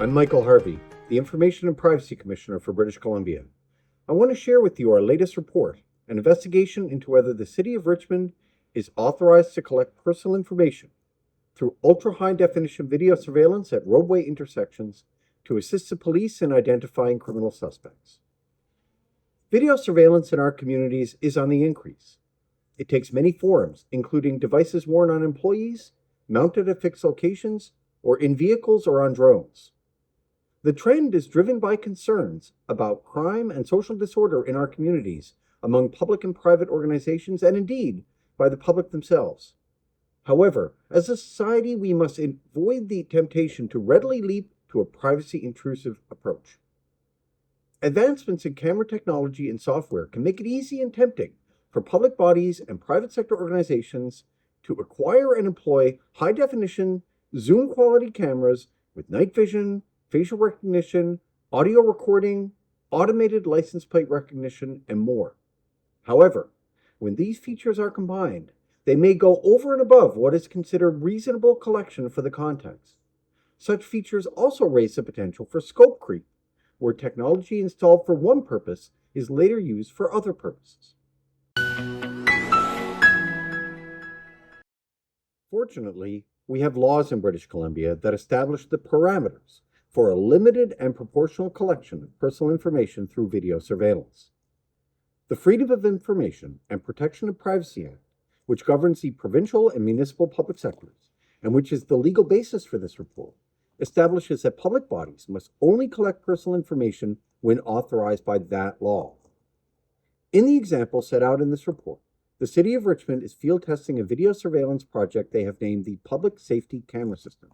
I'm Michael Harvey, the Information and Privacy Commissioner for British Columbia. I want to share with you our latest report, an investigation into whether the City of Richmond is authorized to collect personal information through ultra-high-definition video surveillance at roadway intersections to assist the police in identifying criminal suspects. Video surveillance in our communities is on the increase. It takes many forms, including devices worn on employees, mounted at fixed locations, or in vehicles or on drones. The trend is driven by concerns about crime and social disorder in our communities among public and private organizations, and indeed by the public themselves. However, as a society, we must avoid the temptation to readily leap to a privacy-intrusive approach. Advancements in camera technology and software can make it easy and tempting for public bodies and private sector organizations to acquire and employ high-definition, Zoom-quality cameras with night vision, facial recognition, audio recording, automated license plate recognition, and more. However, when these features are combined, they may go over and above what is considered reasonable collection for the context. Such features also raise the potential for scope creep, where technology installed for one purpose is later used for other purposes. Fortunately, we have laws in British Columbia that establish the parameters for a limited and proportional collection of personal information through video surveillance. The Freedom of Information and Protection of Privacy Act, which governs the provincial and municipal public sectors, and which is the legal basis for this report, establishes that public bodies must only collect personal information when authorized by that law. In the example set out in this report, the City of Richmond is field testing a video surveillance project they have named the Public Safety Camera System.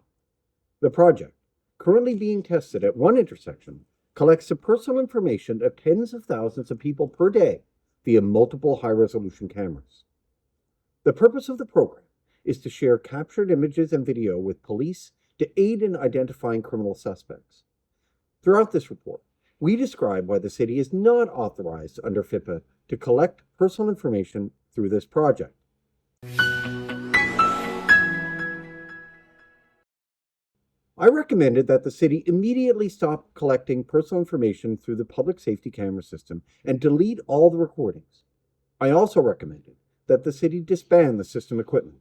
The project, currently being tested at one intersection, collects the personal information of tens of thousands of people per day via multiple high-resolution cameras. The purpose of the program is to share captured images and video with police to aid in identifying criminal suspects. Throughout this report, we describe why the city is not authorized under FIPA to collect personal information through this project. I recommended that the city immediately stop collecting personal information through the public safety camera system and delete all the recordings. I also recommended that the city disband the system equipment.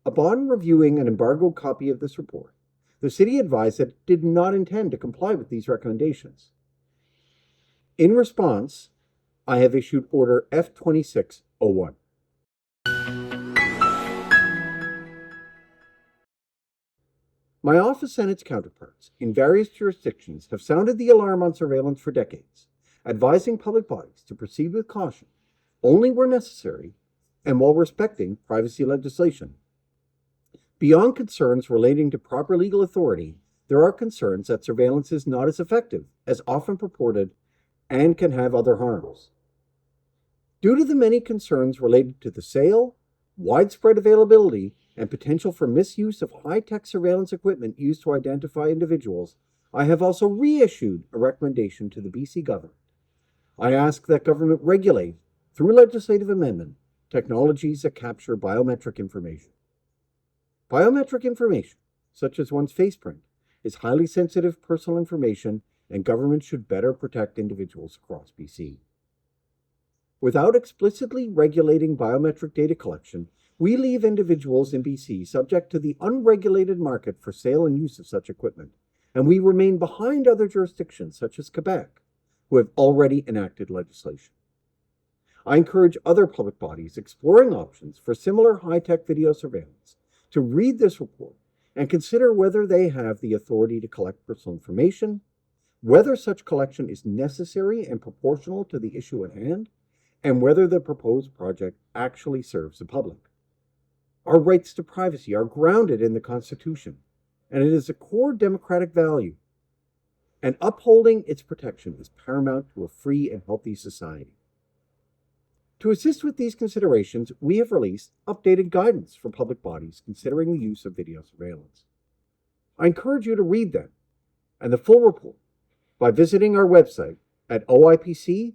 Upon reviewing an embargoed copy of this report, the city advised that it did not intend to comply with these recommendations. In response, I have issued Order F-2601. My office and its counterparts in various jurisdictions have sounded the alarm on surveillance for decades, advising public bodies to proceed with caution only where necessary and while respecting privacy legislation. Beyond concerns relating to proper legal authority, there are concerns that surveillance is not as effective as often purported and can have other harms. Due to the many concerns related to the sale, widespread availability, and potential for misuse of high-tech surveillance equipment used to identify individuals, I have also reissued a recommendation to the BC government. I ask that government regulate, through legislative amendment, technologies that capture biometric information. Biometric information, such as one's face print, is highly sensitive personal information, and government should better protect individuals across BC. Without explicitly regulating biometric data collection, we leave individuals in BC subject to the unregulated market for sale and use of such equipment, and we remain behind other jurisdictions such as Quebec, who have already enacted legislation. I encourage other public bodies exploring options for similar high-tech video surveillance to read this report and consider whether they have the authority to collect personal information, whether such collection is necessary and proportional to the issue at hand, and whether the proposed project actually serves the public. Our rights to privacy are grounded in the Constitution, and it is a core democratic value, and upholding its protection is paramount to a free and healthy society. To assist with these considerations, we have released updated guidance for public bodies considering the use of video surveillance. I encourage you to read them and the full report by visiting our website at oipc.bc.ca.